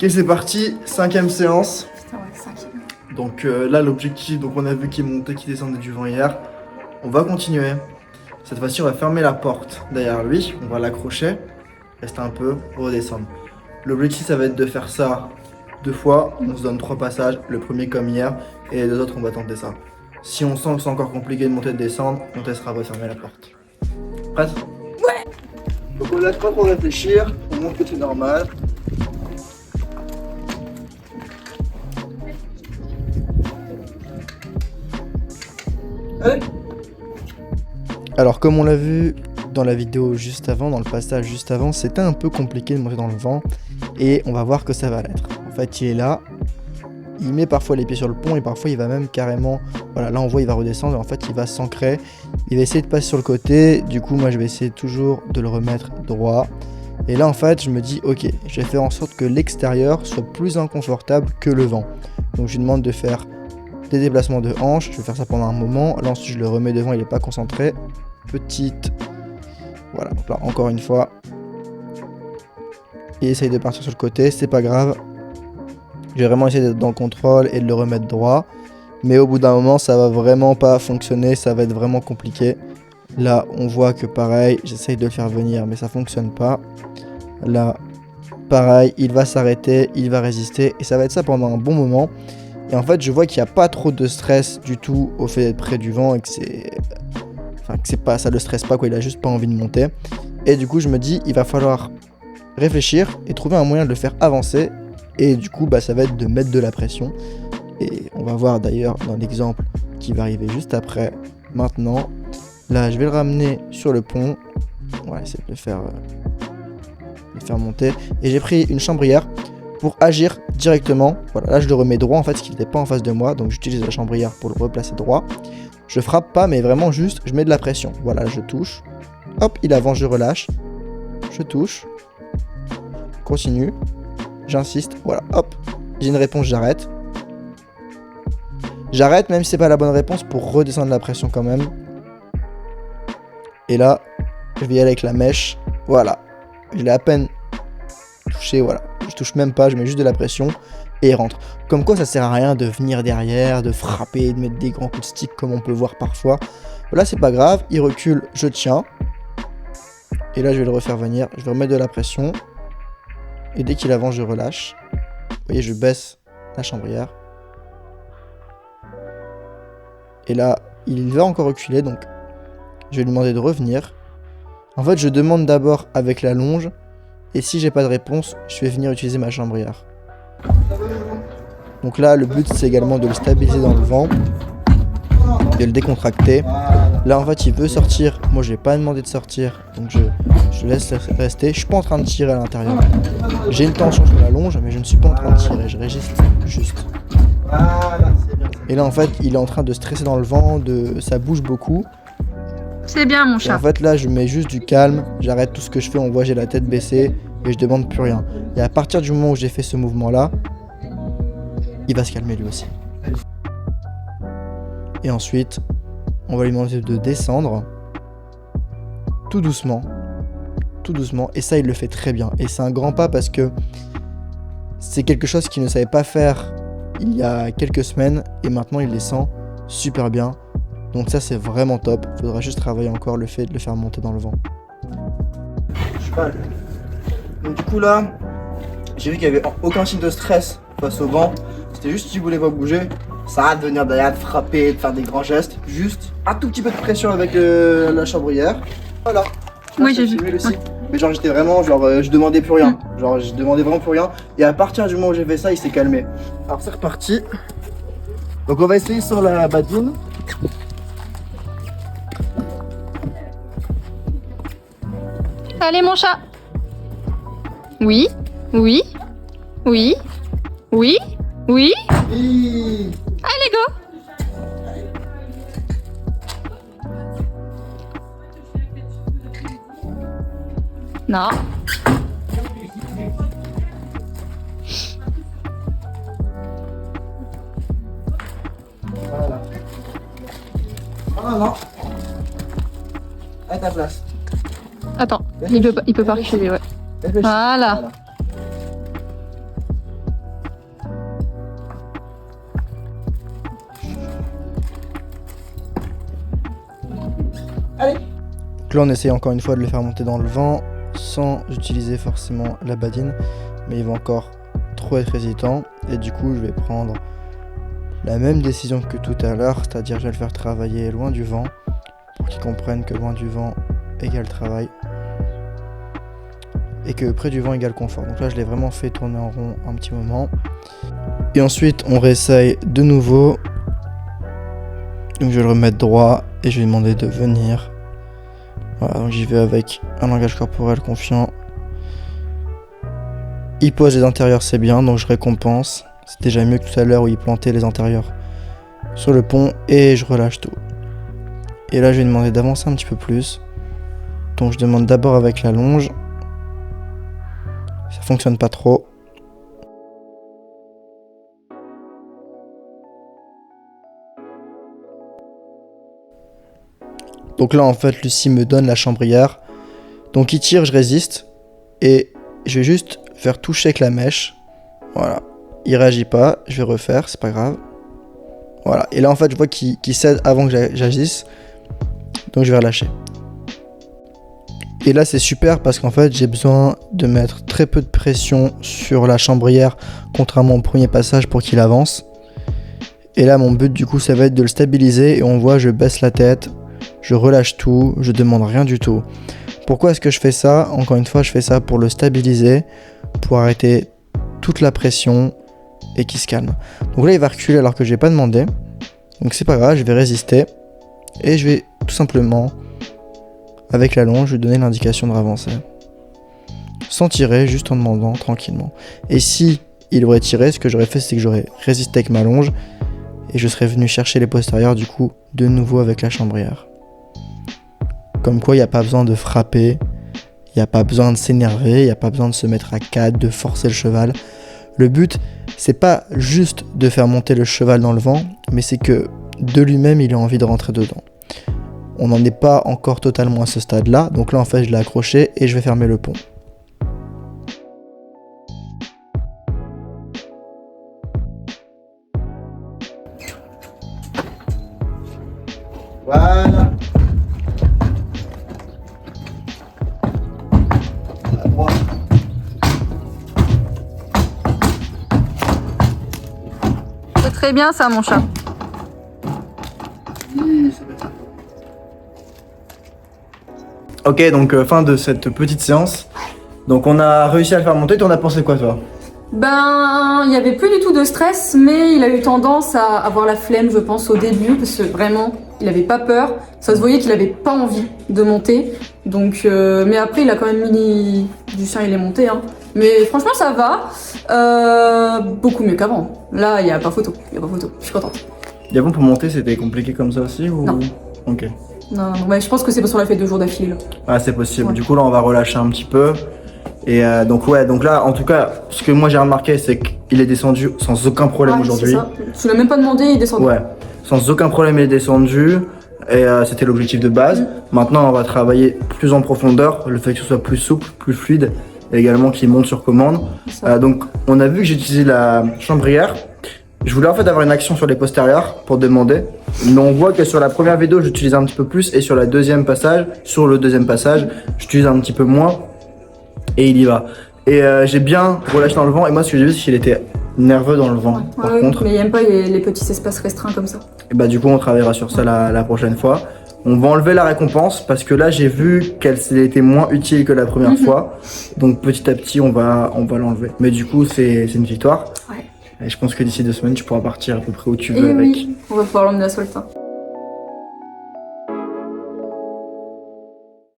Ok, c'est parti, 5e séance. Putain, ouais, 5e. Donc là, l'objectif, donc on a vu qu'il montait, qu'il descendait du vent hier. On va continuer. Cette fois-ci, on va fermer la porte derrière lui. On va l'accrocher, rester un peu, redescendre. L'objectif, ça va être de faire ça 2 fois. On se donne 3 passages, le premier comme hier, et les 2 autres, on va tenter ça. Si on sent que c'est encore compliqué de monter et de descendre, on testera de fermer la porte. Prête? Ouais. Donc on laisse pas trop réfléchir, on montre que c'est normal. Allez. Alors comme on l'a vu dans la vidéo juste avant, dans le passage juste avant, c'était un peu compliqué de monter dans le vent et on va voir que ça va l'être. En fait il est là, il met parfois les pieds sur le pont et parfois il va même carrément, voilà là on voit il va redescendre et en fait il va s'ancrer, il va essayer de passer sur le côté, du coup moi je vais essayer toujours de le remettre droit. Et là en fait je me dis ok, je vais faire en sorte que l'extérieur soit plus inconfortable que le vent. Donc je lui demande de faire des déplacements de hanche, je vais faire ça pendant un moment, là ensuite je le remets devant, il n'est pas concentré, petite, voilà, donc là encore une fois, il essaye de partir sur le côté, c'est pas grave, je vais vraiment essayer d'être dans le contrôle et de le remettre droit, mais au bout d'un moment ça va vraiment pas fonctionner, ça va être vraiment compliqué, là on voit que pareil, j'essaye de le faire venir mais ça fonctionne pas, là pareil, il va s'arrêter, il va résister et ça va être ça pendant un bon moment. Et en fait, je vois qu'il n'y a pas trop de stress du tout au fait d'être près du vent et que c'est... Enfin, que c'est pas... ça le stresse pas, quoi. Il a juste pas envie de monter. Et du coup, je me dis, il va falloir réfléchir et trouver un moyen de le faire avancer. Et du coup, bah, ça va être de mettre de la pression. Et on va voir d'ailleurs dans l'exemple qui va arriver juste après, maintenant. Là, je vais le ramener sur le pont. On va essayer de le faire monter. Et j'ai pris une chambrière pour agir directement. Voilà, là je le remets droit en fait, parce qu'il n'était pas en face de moi, donc j'utilise la chambrière pour le replacer droit. Je frappe pas, mais vraiment juste, je mets de la pression. Voilà, je touche. Hop, il avance, je relâche. Je touche. Continue. J'insiste. Voilà, hop. J'ai une réponse, j'arrête. J'arrête, même si c'est pas la bonne réponse, pour redescendre la pression quand même. Et là, je vais y aller avec la mèche. Voilà. Je l'ai à peine touché, voilà. Je touche même pas, je mets juste de la pression et il rentre. Comme quoi ça sert à rien de venir derrière, de frapper, de mettre des grands coups de stick comme on peut voir parfois. Là c'est pas grave, il recule, je tiens. Et là je vais le refaire venir, je vais remettre de la pression. Et dès qu'il avance je relâche. Vous voyez je baisse la chambrière. Et là il va encore reculer donc je vais lui demander de revenir. En fait je demande d'abord avec la longe. Et si j'ai pas de réponse, je vais venir utiliser ma chambrière. Donc là, le but c'est également de le stabiliser dans le vent, de le décontracter. Là en fait, il veut sortir. Moi, je vais pas demander de sortir, donc je laisse rester. Je suis pas en train de tirer à l'intérieur. J'ai une tension sur la longe, mais je ne suis pas en train de tirer. Je résiste juste. Et là en fait, il est en train de stresser dans le vent, ça bouge beaucoup. C'est bien mon chat. Et en fait là je mets juste du calme, j'arrête tout ce que je fais, on voit j'ai la tête baissée et je demande plus rien. Et à partir du moment où j'ai fait ce mouvement là, il va se calmer lui aussi. Et ensuite, on va lui demander de descendre tout doucement, et ça il le fait très bien. Et c'est un grand pas parce que c'est quelque chose qu'il ne savait pas faire il y a quelques semaines et maintenant il descend super bien. Donc ça c'est vraiment top, faudra juste travailler encore le fait de le faire monter dans le vent. Donc du coup là, j'ai vu qu'il n'y avait aucun signe de stress face au vent. C'était juste qu'il voulait pas bouger. Ça arrête de venir derrière, de frapper, de faire des grands gestes. Juste un tout petit peu de pression avec la chambrière. Voilà. Oui j'ai vu. Aussi. Mais genre j'étais vraiment, je demandais plus rien. Genre je demandais vraiment plus rien. Et à partir du moment où j'ai fait ça, il s'est calmé. Alors c'est reparti. Donc on va essayer sur la badine. Allez mon chat. Oui, oui, oui, oui, oui. Oui. Allez go. Non. Voilà. Ah non. À ta place. Attends, il peut pas reculer, ouais. Réfléchis. Voilà. Donc là on essaye encore une fois de le faire monter dans le vent sans utiliser forcément la badine, mais il va encore trop être hésitant et du coup je vais prendre la même décision que tout à l'heure, c'est-à-dire je vais le faire travailler loin du vent pour qu'il comprenne que loin du vent égale travail et que près du vent égale confort. Donc là je l'ai vraiment fait tourner en rond un petit moment et ensuite on réessaye de nouveau. Donc je vais le remettre droit et je vais lui demander de venir. Voilà, donc j'y vais avec un langage corporel confiant. Il pose les intérieurs, c'est bien, donc je récompense. C'est déjà mieux que tout à l'heure où il plantait les intérieurs sur le pont et je relâche tout. Et là je vais lui demander d'avancer un petit peu plus. Donc je demande d'abord avec la longe. Ça fonctionne pas trop. Donc là en fait Lucie me donne la chambrière. Donc il tire, je résiste. Et je vais juste faire toucher avec la mèche. Voilà. Il réagit pas, je vais refaire, c'est pas grave. Voilà. Et là en fait je vois qu'il cède avant que j'agisse. Donc je vais relâcher. Et là c'est super parce qu'en fait j'ai besoin de mettre très peu de pression sur la chambrière. Contrairement au premier passage pour qu'il avance. Et là mon but du coup ça va être de le stabiliser. Et on voit je baisse la tête. Je relâche tout, je demande rien du tout. Pourquoi est-ce que je fais ça? Encore une fois, je fais ça pour le stabiliser, pour arrêter toute la pression et qu'il se calme. Donc là, il va reculer alors que je n'ai pas demandé. Donc c'est pas grave, je vais résister. Et je vais tout simplement, avec la longe, lui donner l'indication de ravancer. Sans tirer, juste en demandant tranquillement. Et si il aurait tiré, ce que j'aurais fait, c'est que j'aurais résisté avec ma longe. Et je serais venu chercher les postérieurs, du coup, de nouveau avec la chambrière. Comme quoi, il n'y a pas besoin de frapper, il n'y a pas besoin de s'énerver, il n'y a pas besoin de se mettre à 4, de forcer le cheval. Le but, c'est pas juste de faire monter le cheval dans le vent, mais c'est que de lui-même, il a envie de rentrer dedans. On n'en est pas encore totalement à ce stade-là, donc là, en fait, je l'ai accroché et je vais fermer le pont. Voilà. C'est très bien ça, mon chat. Ok, donc fin de cette petite séance. Donc on a réussi à le faire monter. T'en as pensé quoi, toi? Ben, il n'y avait plus du tout de stress, mais il a eu tendance à avoir la flemme, je pense, au début, parce que vraiment, il avait pas peur. Ça se voyait qu'il avait pas envie de monter. Donc, mais après, il a quand même mis du sien, il est monté. Hein. Mais franchement, ça va. Beaucoup mieux qu'avant. Là, il n'y a pas photo. Il y a pas photo. Je suis contente. Et avant, pour monter, c'était compliqué comme ça aussi ou... Non. Ok. Non, mais je pense que c'est parce qu'on l'a fait 2 jours d'affilée. Ah, c'est possible. Ouais. Du coup, là, on va relâcher un petit peu. Et donc là, en tout cas, ce que moi j'ai remarqué, c'est qu'il est descendu sans aucun problème aujourd'hui. Tu l'as même pas demandé, il est descendu. Ouais, sans aucun problème, il est descendu. Et c'était l'objectif de base. Maintenant, on va travailler plus en profondeur, le fait que ce soit plus souple, plus fluide, et également qu'il monte sur commande. Donc, on a vu que j'ai utilisé la chambrière. Je voulais en fait avoir une action sur les postérieurs pour demander. Mais on voit que sur la première vidéo, j'utilise un petit peu plus. Et sur le deuxième passage, j'utilise un petit peu moins. Et il y va. Et j'ai bien relâché dans le vent. Et moi, ce que j'ai vu, c'est qu'il était nerveux dans le vent. Par contre. Mais il aime pas les petits espaces restreints comme ça. Et bah, du coup, on travaillera sur ça la prochaine fois. On va enlever la récompense parce que là, j'ai vu qu'elle était moins utile que la première fois. Donc, petit à petit, on va l'enlever. Mais du coup, c'est une victoire. Ouais. Et je pense que d'ici 2 semaines, tu pourras partir à peu près où tu veux Et avec. oui, on va pouvoir l'emmener à Soltin.